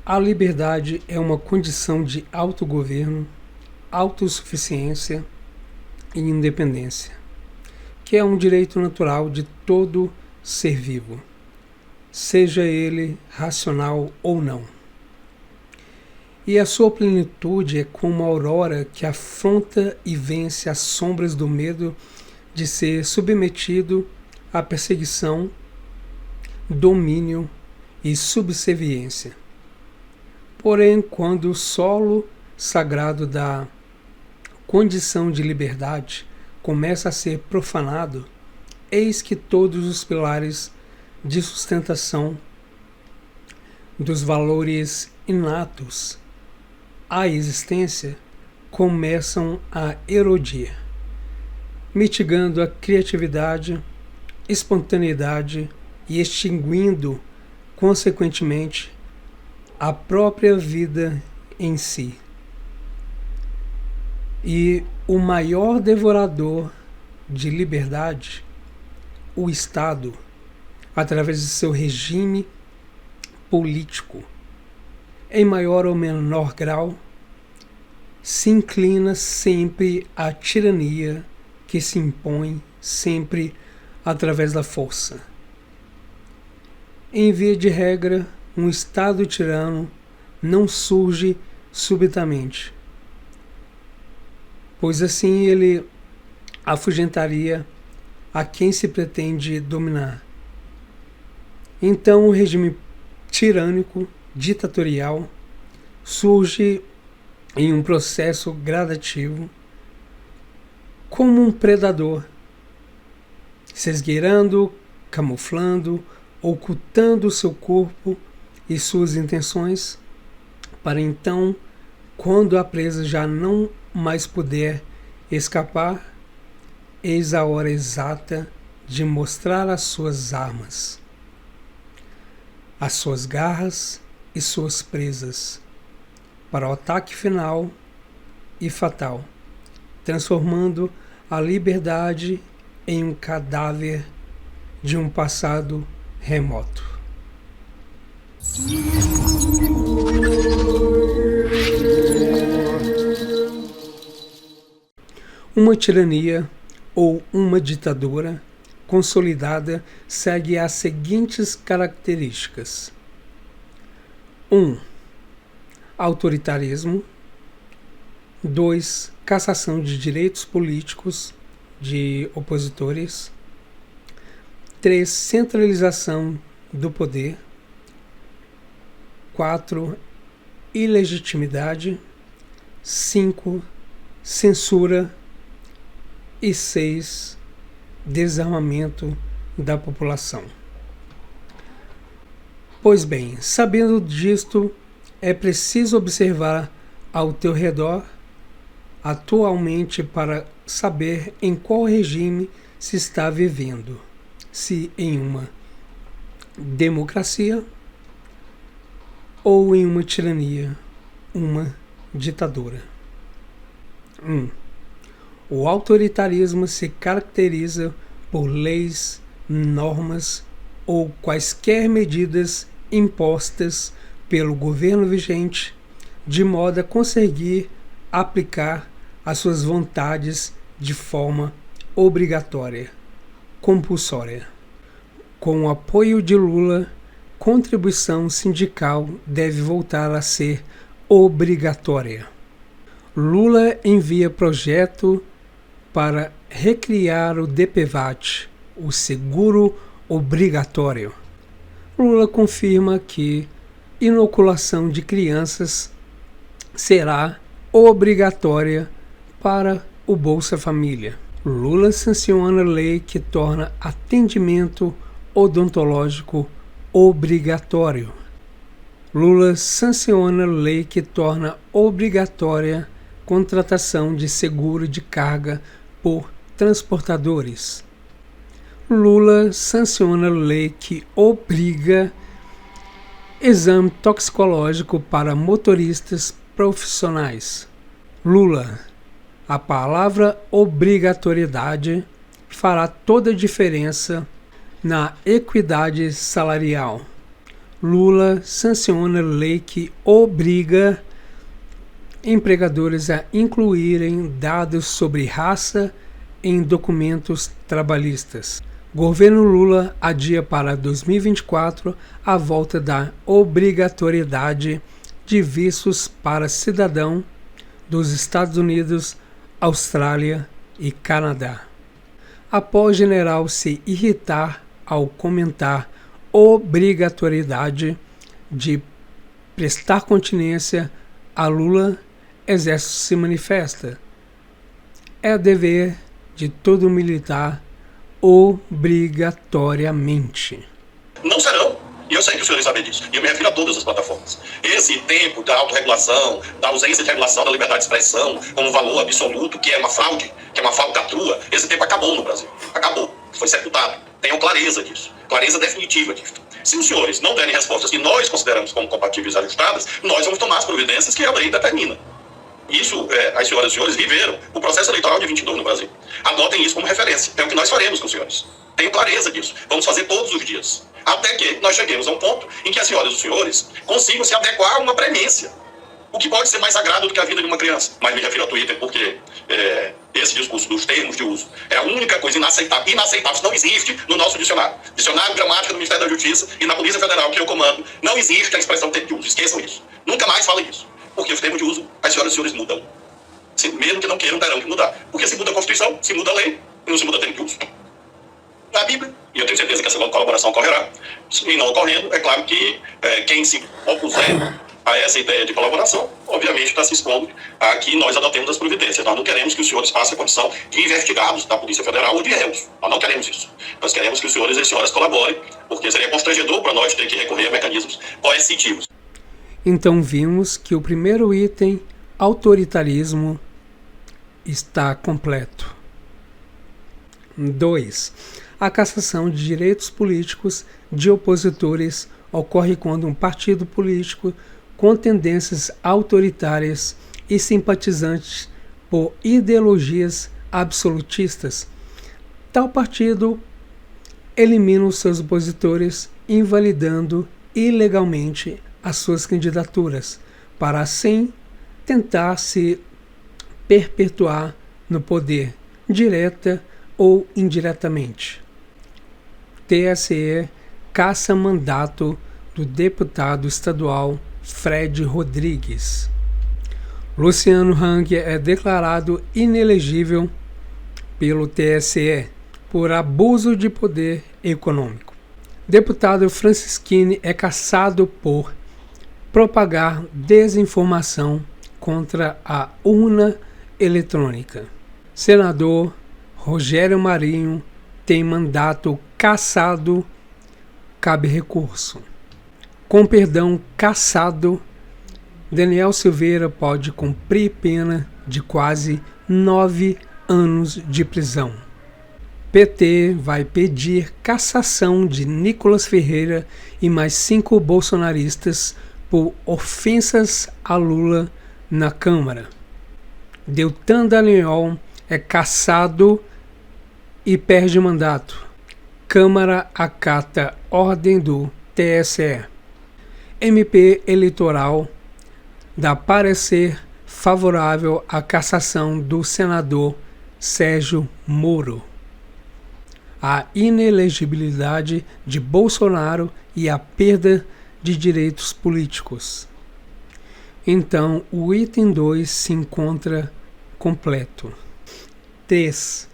A liberdade é uma condição de autogoverno, autossuficiência e independência, que é um direito natural de todo ser vivo, seja ele racional ou não. E a sua plenitude é como a aurora que afronta e vence as sombras do medo de ser submetido à perseguição, domínio e subserviência. Porém, quando o solo sagrado da condição de liberdade começa a ser profanado, eis que todos os pilares de sustentação dos valores inatos à existência começam a erodir, mitigando a criatividade, espontaneidade e extinguindo, consequentemente, a própria vida em si. E o maior devorador de liberdade, o Estado, através de seu regime político, em maior ou menor grau, se inclina sempre à tirania que se impõe sempre através da força. Em via de regra, um Estado tirano não surge subitamente, pois assim ele afugentaria a quem se pretende dominar. Então o regime tirânico, ditatorial, surge em um processo gradativo, como um predador, se esgueirando, camuflando, ocultando seu corpo e suas intenções, para então, quando a presa já não mais puder escapar, eis a hora exata de mostrar as suas armas, as suas garras e suas presas, para o ataque final e fatal, transformando a liberdade em um cadáver de um passado remoto. Uma tirania ou uma ditadura consolidada segue as seguintes características: 1. Autoritarismo. 2. Cassação de direitos políticos de opositores. 3. Centralização do poder. 4. Ilegitimidade. 5. Censura. E 6. Desarmamento da população. Pois bem, sabendo disto, é preciso observar ao teu redor atualmente para saber em qual regime se está vivendo, se em uma democracia ou em uma tirania, uma ditadura. 1. O autoritarismo se caracteriza por leis, normas ou quaisquer medidas impostas pelo governo vigente, de modo a conseguir aplicar as suas vontades de forma obrigatória, compulsória. Com o apoio de Lula, contribuição sindical deve voltar a ser obrigatória. Lula envia projeto para recriar o DPVAT, o seguro obrigatório. Lula confirma que inoculação de crianças será obrigatória para o Bolsa Família. Lula sanciona lei que torna atendimento odontológico obrigatório. Lula sanciona lei que torna obrigatória contratação de seguro de carga por transportadores. Lula sanciona lei que obriga exame toxicológico para motoristas profissionais. Lula, a palavra obrigatoriedade fará toda a diferença na equidade salarial. Lula sanciona lei que obriga empregadores a incluírem dados sobre raça em documentos trabalhistas. Governo Lula adia para 2024 a volta da obrigatoriedade de vistos para cidadão dos Estados Unidos, Austrália e Canadá. Após general se irritar ao comentar obrigatoriedade de prestar continência a Lula, Exército se manifesta. É dever de todo militar obrigatoriamente. Não serão. E eu sei que os senhores sabem disso. E eu me refiro a todas as plataformas. Esse tempo da autorregulação, da ausência de regulação da liberdade de expressão, como valor absoluto, que é uma fraude, que é uma falcatrua, esse tempo acabou no Brasil. Acabou. Foi sepultado. Tenham clareza disso. Clareza definitiva disso. Se os senhores não derem respostas que nós consideramos como compatíveis e ajustadas, nós vamos tomar as providências que a lei determina. Isso, as senhoras e os senhores viveram o processo eleitoral de 22 no Brasil. Adotem isso como referência. É o que nós faremos com os senhores. Tenho clareza disso. Vamos fazer todos os dias. Até que nós cheguemos a um ponto em que as senhoras e os senhores consigam se adequar a uma premência. O que pode ser mais sagrado do que a vida de uma criança. Mas me refiro ao Twitter porque esse discurso dos termos de uso é a única coisa inaceitável. Inaceitável. Isso não existe no nosso dicionário. Dicionário gramática do Ministério da Justiça e na Polícia Federal que eu comando, não existe a expressão termo de uso. Esqueçam isso. Nunca mais falem isso. Porque os termos de uso, as senhoras e os senhores mudam. Mesmo que não queiram, terão que mudar. Porque se muda a Constituição, se muda a lei, e não se muda termo de uso. Na Bíblia, e eu tenho certeza que essa colaboração ocorrerá, e não ocorrendo, é claro que quem se opuser a essa ideia de colaboração, obviamente está se expondo a que nós adotemos as providências. Nós não queremos que os senhores passem a condição de investigados da Polícia Federal ou de réus. Nós não queremos isso. Nós queremos que os senhores e as senhoras colaborem, porque seria constrangedor para nós ter que recorrer a mecanismos coercitivos. Então vimos que o primeiro item, autoritarismo, está completo. 2. A cassação de direitos políticos de opositores ocorre quando um partido político com tendências autoritárias e simpatizantes por ideologias absolutistas. Tal partido elimina os seus opositores, invalidando ilegalmente as suas candidaturas, para assim tentar se perpetuar no poder, direta ou indiretamente. TSE caça mandato do deputado estadual Fred Rodrigues. Luciano Hang é declarado inelegível pelo TSE por abuso de poder econômico. Deputado Francisquini é cassado por propagar desinformação contra a urna eletrônica. Senador Rogério Marinho tem mandato cassado, cabe recurso. Com perdão cassado, Daniel Silveira pode cumprir pena de quase 9 anos de prisão. PT vai pedir cassação de Nicolas Ferreira e mais 5 bolsonaristas por ofensas a Lula na Câmara. Deltan Dallagnol é cassado e perde mandato. Câmara acata ordem do TSE. MP eleitoral dá parecer favorável à cassação do senador Sérgio Moro. A inelegibilidade de Bolsonaro e a perda de direitos políticos. Então, o item 2 se encontra completo. 3.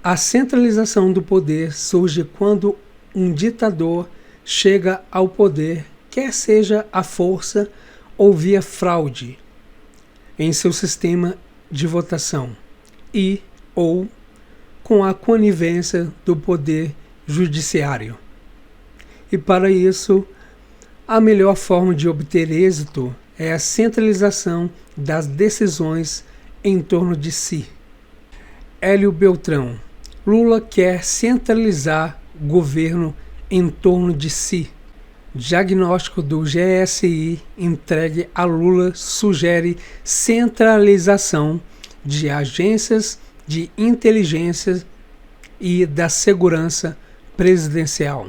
A centralização do poder surge quando um ditador chega ao poder, quer seja à força ou via fraude, em seu sistema de votação e ou com a conivência do poder judiciário. E para isso, a melhor forma de obter êxito é a centralização das decisões em torno de si. Hélio Beltrão. Lula quer centralizar o governo em torno de si. Diagnóstico do GSI entregue a Lula sugere centralização de agências de inteligência e da segurança presidencial.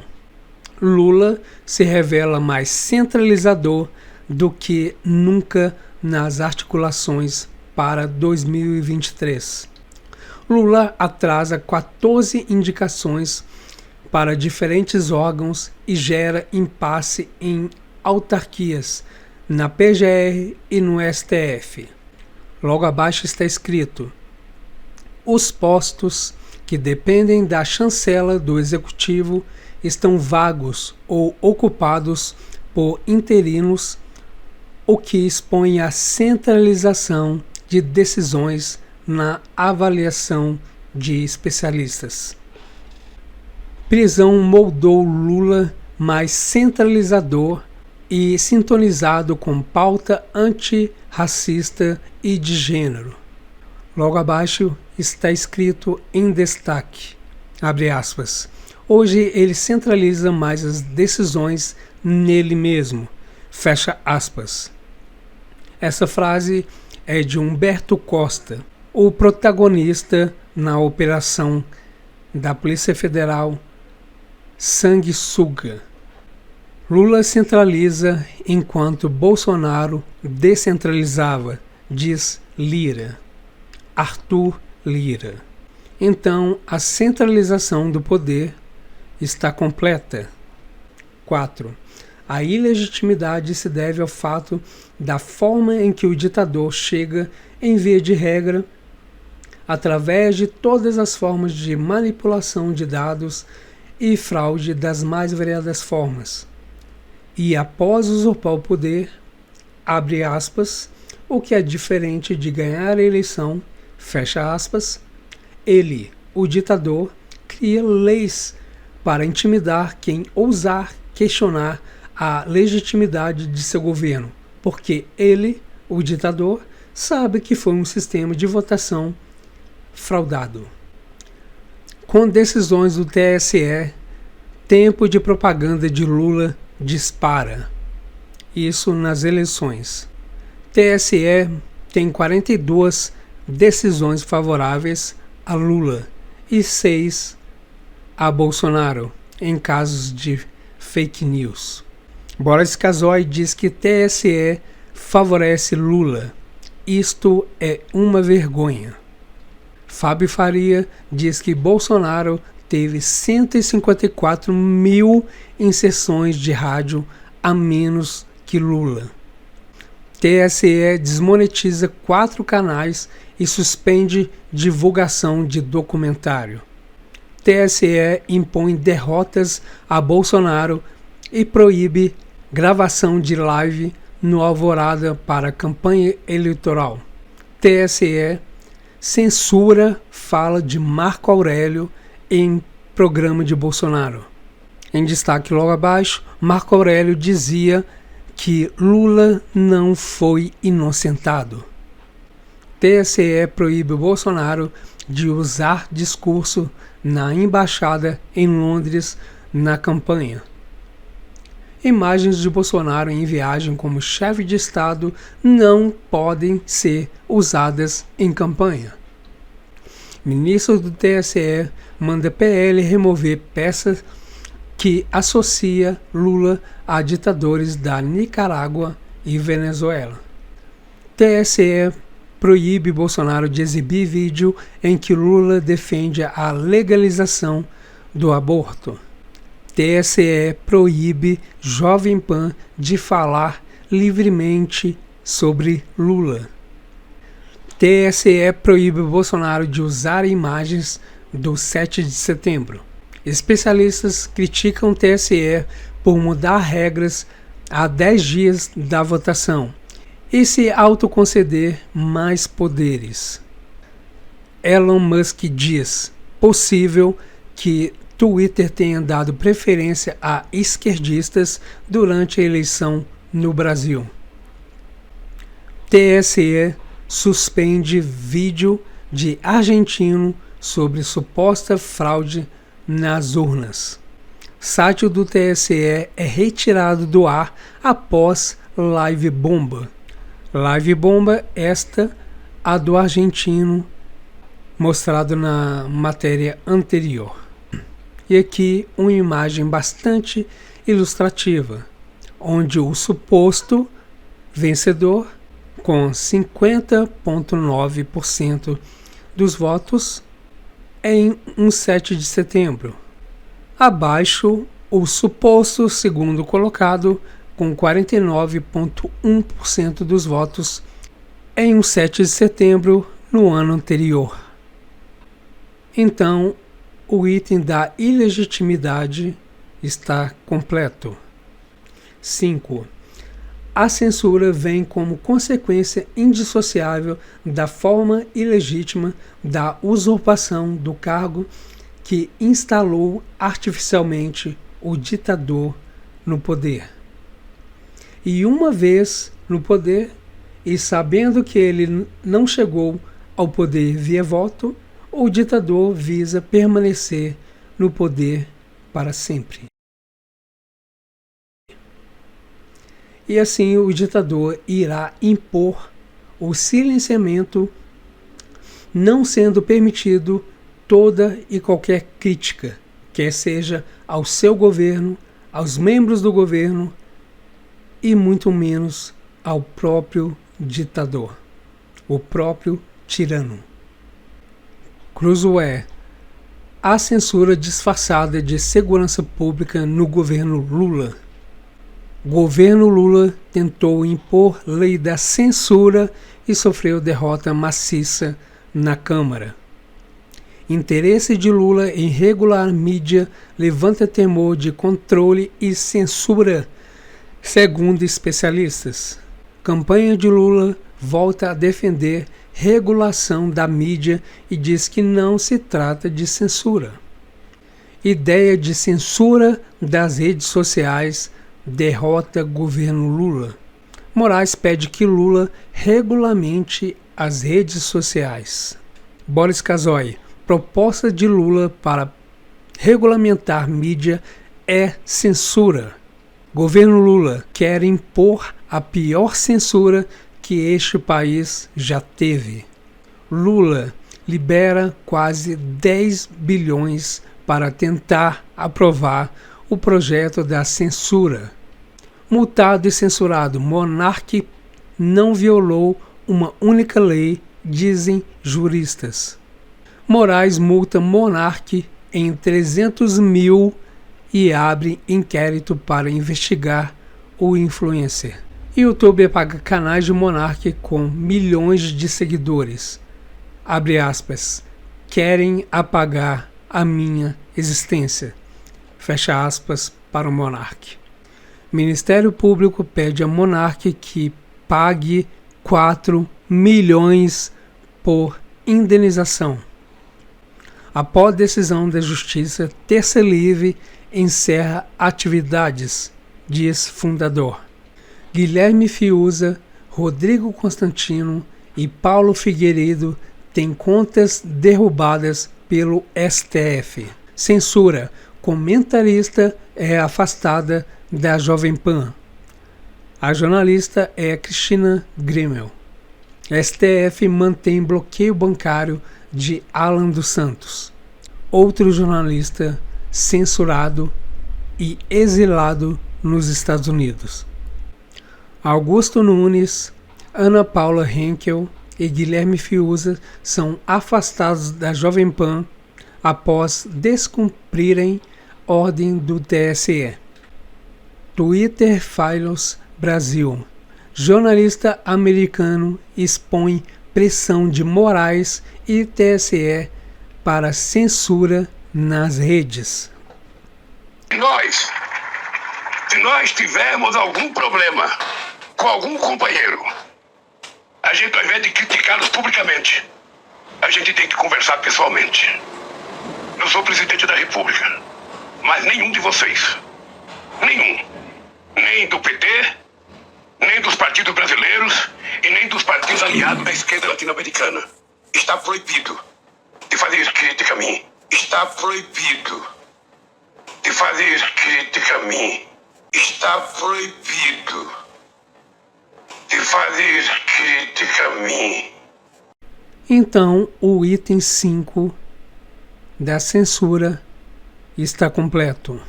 Lula se revela mais centralizador do que nunca nas articulações para 2023. Lula atrasa 14 indicações para diferentes órgãos e gera impasse em autarquias, na PGR e no STF. Logo abaixo está escrito: os postos que dependem da chancela do Executivo estão vagos ou ocupados por interinos, o que expõe à centralização de decisões na avaliação de especialistas. Prisão moldou Lula mais centralizador e sintonizado com pauta antirracista e de gênero. Logo abaixo está escrito em destaque, abre aspas, hoje ele centraliza mais as decisões nele mesmo, fecha aspas. Essa frase é de Humberto Costa, o protagonista na operação da Polícia Federal Sanguessuga. Lula centraliza enquanto Bolsonaro descentralizava, diz Lira. Arthur Lira. Então, a centralização do poder está completa. 4. A ilegitimidade se deve ao fato da forma em que o ditador chega, em via de regra, através de todas as formas de manipulação de dados e fraude das mais variadas formas. E após usurpar o poder, abre aspas, o que é diferente de ganhar a eleição, fecha aspas, ele, o ditador, cria leis para intimidar quem ousar questionar a legitimidade de seu governo, porque ele, o ditador, sabe que foi um sistema de votação fraudado. Com decisões do TSE, tempo de propaganda de Lula dispara. Isso nas eleições. TSE tem 42 decisões favoráveis a Lula e 6 a Bolsonaro em casos de fake news. Boris Casoy diz que TSE favorece Lula. Isto é uma vergonha. Fábio Faria diz que Bolsonaro teve 154 mil inserções de rádio a menos que Lula. TSE desmonetiza 4 canais e suspende divulgação de documentário. TSE impõe derrotas a Bolsonaro e proíbe gravação de live no Alvorada para campanha eleitoral. TSE censura fala de Marco Aurélio em programa de Bolsonaro. Em destaque logo abaixo, Marco Aurélio dizia que Lula não foi inocentado. TSE proíbe Bolsonaro de usar discurso na embaixada em Londres na campanha. Imagens de Bolsonaro em viagem como chefe de Estado não podem ser usadas em campanha. Ministro do TSE manda PL remover peças que associa Lula a ditadores da Nicarágua e Venezuela. TSE proíbe Bolsonaro de exibir vídeo em que Lula defende a legalização do aborto. TSE proíbe Jovem Pan de falar livremente sobre Lula. TSE proíbe Bolsonaro de usar imagens do 7 de setembro. Especialistas criticam o TSE por mudar regras a 10 dias da votação e se autoconceder mais poderes. Elon Musk diz: possível que Twitter tenha dado preferência a esquerdistas durante a eleição no Brasil. TSE suspende vídeo de argentino sobre suposta fraude nas urnas. Site do TSE é retirado do ar após live bomba. Live bomba esta, a do argentino, mostrado na matéria anterior. E aqui uma imagem bastante ilustrativa, onde o suposto vencedor, com 50,9% dos votos, em um 7 de setembro. Abaixo, o suposto segundo colocado, com 49,1% dos votos, em um 7 de setembro no ano anterior. Então, o item da ilegitimidade está completo. 5. A censura vem como consequência indissociável da forma ilegítima da usurpação do cargo que instalou artificialmente o ditador no poder. E uma vez no poder, e sabendo que ele não chegou ao poder via voto, o ditador visa permanecer no poder para sempre. E assim o ditador irá impor o silenciamento, não sendo permitido toda e qualquer crítica, quer seja ao seu governo, aos membros do governo e muito menos ao próprio ditador, o próprio tirano. Cruzoé. A censura disfarçada de segurança pública no governo Lula. O governo Lula tentou impor lei da censura e sofreu derrota maciça na Câmara. Interesse de Lula em regular mídia levanta temor de controle e censura, segundo especialistas. Campanha de Lula volta a defender regulação da mídia e diz que não se trata de censura. Ideia de censura das redes sociais derrota governo Lula. Moraes pede que Lula regulamente as redes sociais. Boris Casoy. Proposta de Lula para regulamentar mídia é censura. Governo Lula quer impor a pior censura que este país já teve. Lula libera quase 10 bilhões para tentar aprovar o projeto da censura. Multado e censurado, Monark não violou uma única lei, dizem juristas. Moraes multa Monark em 300 mil e abre inquérito para investigar o influencer. YouTube paga canais de Monark com milhões de seguidores. Abre aspas. Querem apagar a minha existência. Fecha aspas para o Monark. Ministério Público pede a Monark que pague 4 milhões por indenização. Após decisão da Justiça, Terça Livre encerra atividades, diz fundador. Guilherme Fiuza, Rodrigo Constantino e Paulo Figueiredo têm contas derrubadas pelo STF. Censura. Comentarista é afastada da Jovem Pan. A jornalista é Cristina Grimel. STF mantém bloqueio bancário de Alan dos Santos. Outro jornalista censurado e exilado nos Estados Unidos. Augusto Nunes, Ana Paula Henkel e Guilherme Fiuza são afastados da Jovem Pan após descumprirem ordem do TSE. Twitter Files Brasil. Jornalista americano expõe pressão de Moraes e TSE para censura nas redes. Se nós tivermos algum problema com algum companheiro, a gente, ao invés de criticá-los publicamente, a gente tem que conversar pessoalmente. Eu sou presidente da República, mas nenhum de vocês, nenhum, nem do PT, nem dos partidos brasileiros e nem dos partidos aliados da esquerda latino-americana, está proibido de fazer crítica a mim. Está proibido de fazer crítica a mim. Está proibido de fazer crítica a mim. Então, o item 5 da censura está completo.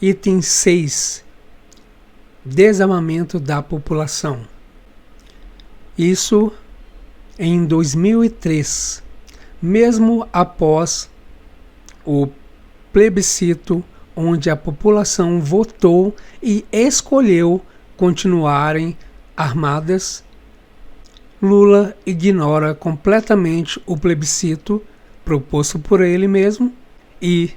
Item 6. Desarmamento da população. Isso em 2003, mesmo após o plebiscito, onde a população votou e escolheu continuarem armadas, Lula ignora completamente o plebiscito proposto por ele mesmo e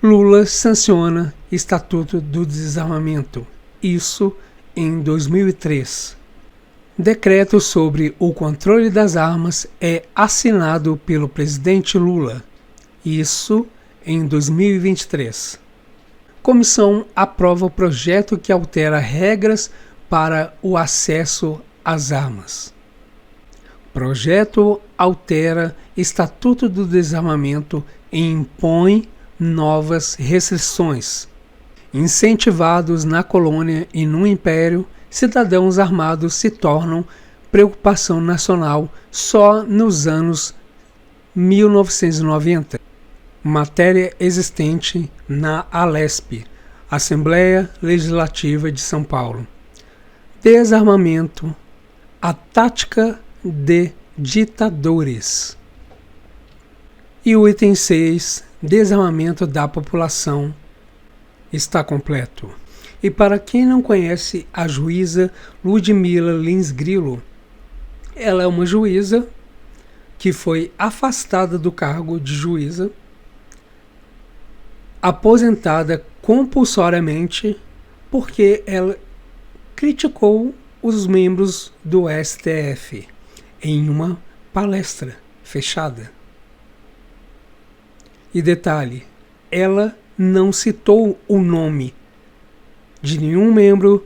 Lula sanciona o Estatuto do Desarmamento. Isso em 2003. Decreto sobre o controle das armas é assinado pelo presidente Lula. Isso em 2023. Comissão aprova o projeto que altera regras para o acesso às armas. Projeto altera Estatuto do Desarmamento e impõe novas restrições. Incentivados na colônia e no Império, cidadãos armados se tornam preocupação nacional só nos anos 1990. Matéria existente na ALESP, Assembleia Legislativa de São Paulo. Desarmamento, a tática de ditadores. E o item 6, desarmamento da população, está completo. E para quem não conhece a juíza Ludmila Lins Grillo, ela é uma juíza que foi afastada do cargo de juíza, aposentada compulsoriamente porque ela criticou os membros do STF em uma palestra fechada. E detalhe, ela não citou o nome de nenhum membro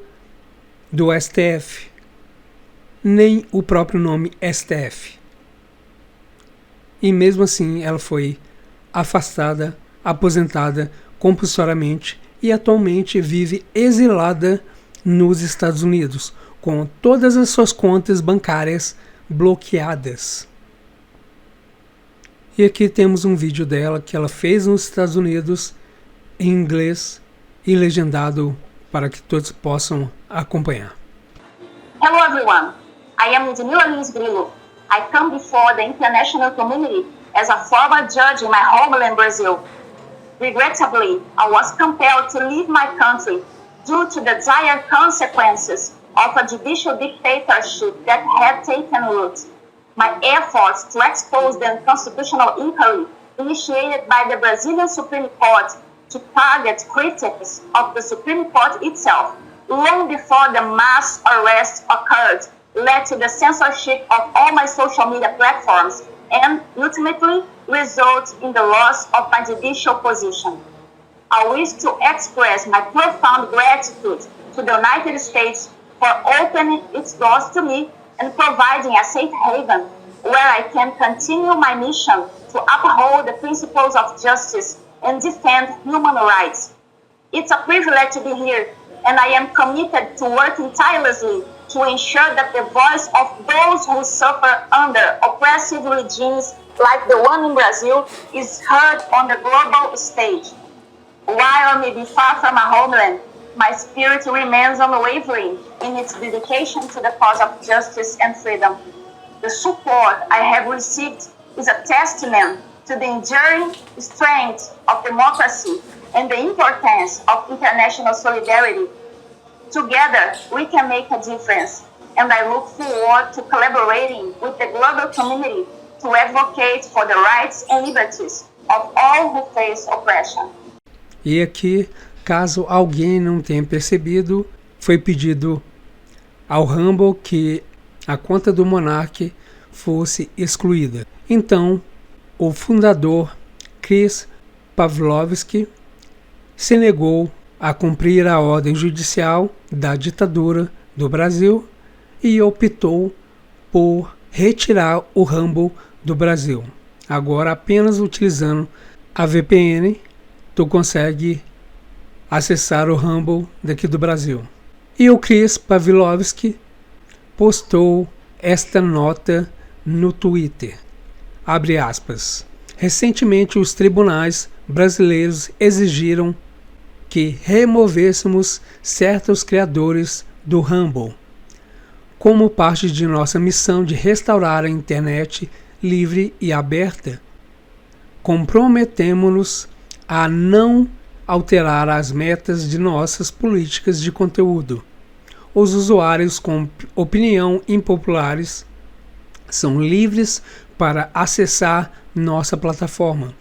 do STF, nem o próprio nome STF. E mesmo assim ela foi afastada, aposentada compulsoriamente e atualmente vive exilada nos Estados Unidos, com todas as suas contas bancárias bloqueadas. E aqui temos um vídeo dela que ela fez nos Estados Unidos em inglês e legendado para que todos possam acompanhar. Hello everyone, I am Ludmila Lins Grillo. I come before the international community as a former judge in my homeland Brazil. Regrettably, I was compelled to leave my country due to the dire consequences of a judicial dictatorship that had taken root. My efforts to expose the unconstitutional inquiry initiated by the Brazilian Supreme Court to target critics of the Supreme Court itself, long before the mass arrests occurred, led to the censorship of all my social media platforms and ultimately result in the loss of my judicial position. I wish to express my profound gratitude to the United States for opening its doors to me and providing a safe haven where I can continue my mission to uphold the principles of justice and defend human rights. It's a privilege to be here, and I am committed to working tirelessly to ensure that the voice of those who suffer under oppressive regimes like the one in Brazil is heard on the global stage. While I may be far from my homeland, my spirit remains unwavering in its dedication to the cause of justice and freedom. The support I have received is a testament to the enduring strength of democracy and the importance of international solidarity. Together, we can make a difference, and I look forward to collaborating with the global community to advocate for the rights and liberties of all who face oppression. E aqui, caso alguém não tenha percebido, foi pedido ao Rumble que a conta do Monark fosse excluída. Então, o fundador Chris Pavlovski se negou a cumprir a ordem judicial da ditadura do Brasil e optou por retirar o Rumble do Brasil. Agora, apenas utilizando a VPN, tu consegue acessar o Rumble daqui do Brasil. E o Chris Pavlovski postou esta nota no Twitter. Abre aspas. Recentemente, os tribunais brasileiros exigiram que removêssemos certos criadores do Rumble, como parte de nossa missão de restaurar a internet livre e aberta. Comprometemo-nos a não alterar as metas de nossas políticas de conteúdo. Os usuários com opinião impopulares são livres para acessar nossa plataforma,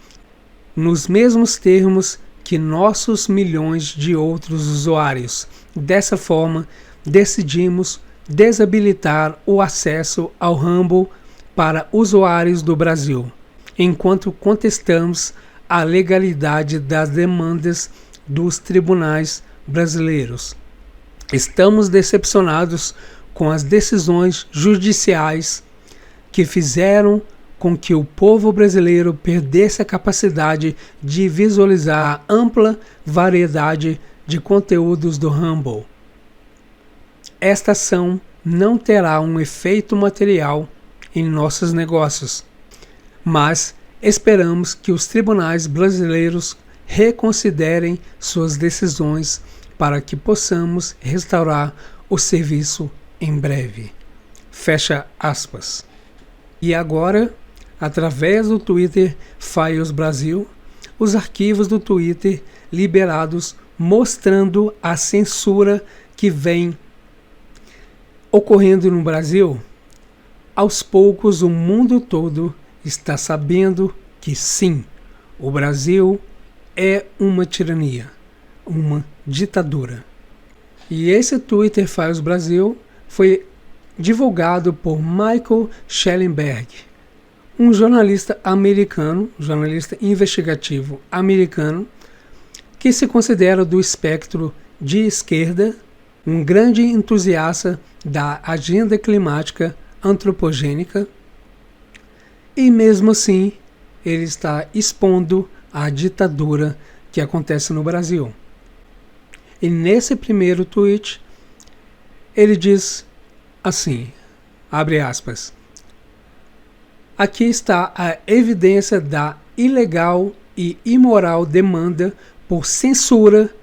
nos mesmos termos que nossos milhões de outros usuários. Dessa forma, decidimos desabilitar o acesso ao Rumble para usuários do Brasil, enquanto contestamos a legalidade das demandas dos tribunais brasileiros. Estamos decepcionados com as decisões judiciais que fizeram com que o povo brasileiro perdesse a capacidade de visualizar a ampla variedade de conteúdos do Rumble. Esta ação não terá um efeito material em nossos negócios, mas esperamos que os tribunais brasileiros reconsiderem suas decisões para que possamos restaurar o serviço em breve. Fecha aspas. E agora, através do Twitter Files Brasil, os arquivos do Twitter liberados mostrando a censura que vem ocorrendo no Brasil. Aos poucos o mundo todo está sabendo que sim, o Brasil é uma tirania, uma ditadura. E esse Twitter Files Brasil foi divulgado por Michael Schellenberg, um jornalista americano, jornalista investigativo americano, que se considera do espectro de esquerda, um grande entusiasta da agenda climática antropogênica, e mesmo assim ele está expondo a ditadura que acontece no Brasil. E nesse primeiro tweet ele diz assim, abre aspas: aqui está a evidência da ilegal e imoral demanda por censura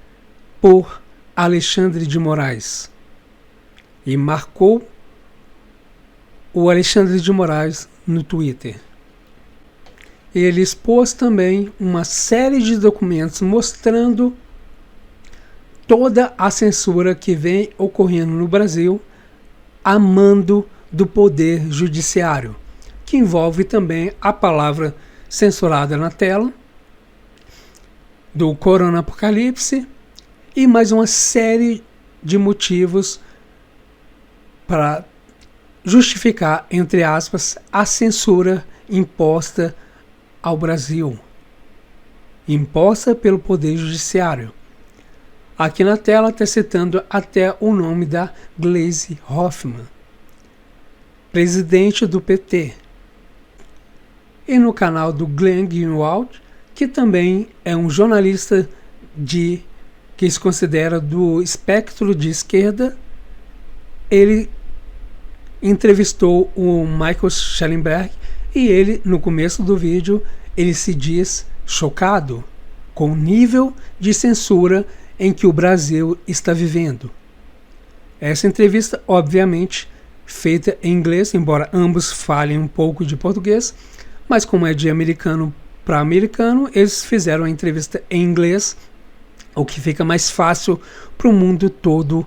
por Alexandre de Moraes. E marcou o Alexandre de Moraes no Twitter. Ele expôs também uma série de documentos mostrando toda a censura que vem ocorrendo no Brasil a mando do Poder Judiciário, que envolve também a palavra censurada na tela, do Corona Apocalipse e mais uma série de motivos para justificar, entre aspas, a censura imposta ao Brasil, imposta pelo Poder Judiciário. Aqui na tela está citando até o nome da Gleisi Hoffmann, presidente do PT. E no canal do Glenn Greenwald, que também é um jornalista que se considera do espectro de esquerda, ele entrevistou o Michael Schellenberg e ele, no começo do vídeo, ele se diz chocado com o nível de censura em que o Brasil está vivendo. Essa entrevista, obviamente, feita em inglês, embora ambos falem um pouco de português, mas como é de americano para americano, eles fizeram a entrevista em inglês, o que fica mais fácil para o mundo todo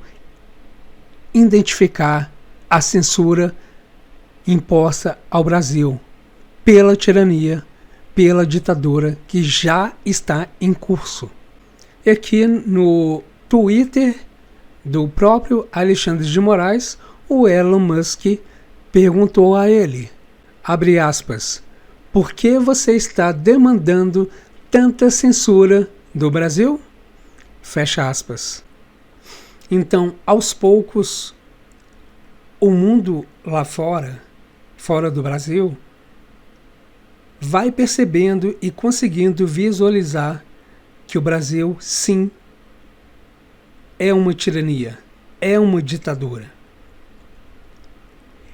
identificar a censura imposta ao Brasil pela tirania, pela ditadura que já está em curso. E aqui no Twitter do próprio Alexandre de Moraes, o Elon Musk perguntou a ele, abre aspas, por que você está demandando tanta censura do Brasil? Fecha aspas. Então, aos poucos, o mundo lá fora, fora do Brasil, vai percebendo e conseguindo visualizar que o Brasil, sim, é uma tirania, é uma ditadura.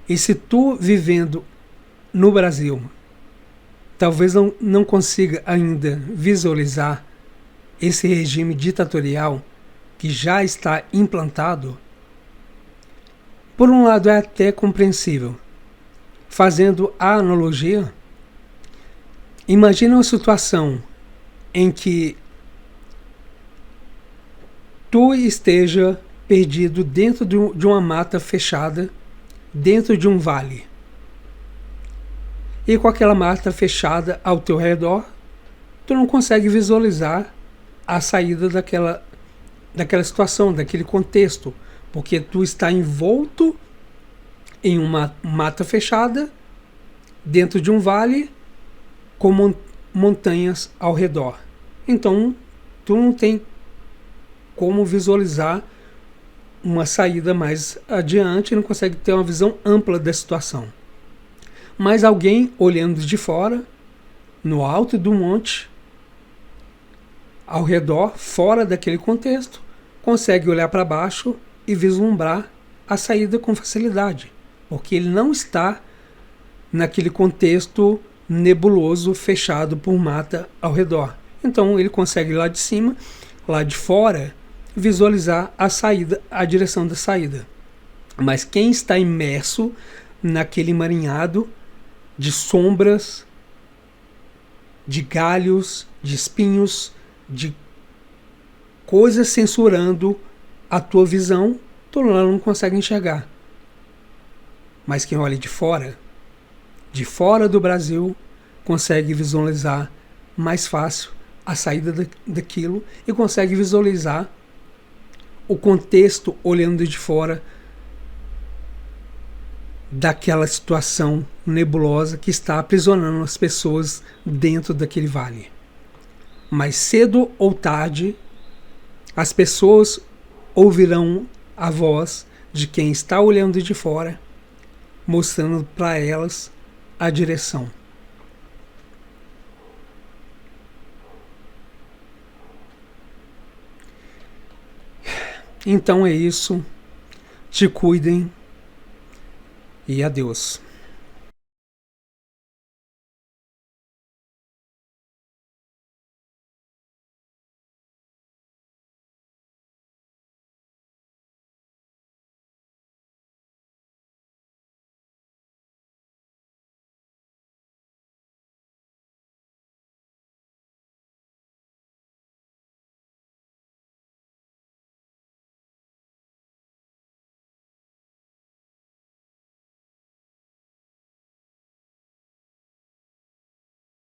E se tu vivendo no Brasil talvez não consiga ainda visualizar esse regime ditatorial que já está implantado, por um lado é até compreensível. Fazendo a analogia, imagina uma situação em que tu esteja perdido dentro de uma mata fechada, dentro de um vale. E com aquela mata fechada ao teu redor, tu não consegue visualizar a saída daquela situação, daquele contexto, porque tu está envolto em uma mata fechada, dentro de um vale, com montanhas ao redor. Então, tu não tem como visualizar uma saída mais adiante, não consegue ter uma visão ampla da situação. Mas alguém olhando de fora, no alto do monte, ao redor, fora daquele contexto, consegue olhar para baixo e vislumbrar a saída com facilidade, porque ele não está naquele contexto nebuloso fechado por mata ao redor. Então ele consegue lá de cima, lá de fora, visualizar a saída, a direção da saída. Mas quem está imerso naquele emaranhado de sombras, de galhos, de espinhos, de coisas censurando a tua visão, tu não consegue enxergar. Mas quem olha de fora do Brasil, consegue visualizar mais fácil a saída daquilo e consegue visualizar o contexto olhando de fora daquela situação nebulosa que está aprisionando as pessoas dentro daquele vale. Mas cedo ou tarde, as pessoas ouvirão a voz de quem está olhando de fora, mostrando para elas a direção. Então é isso. Te cuidem e adeus.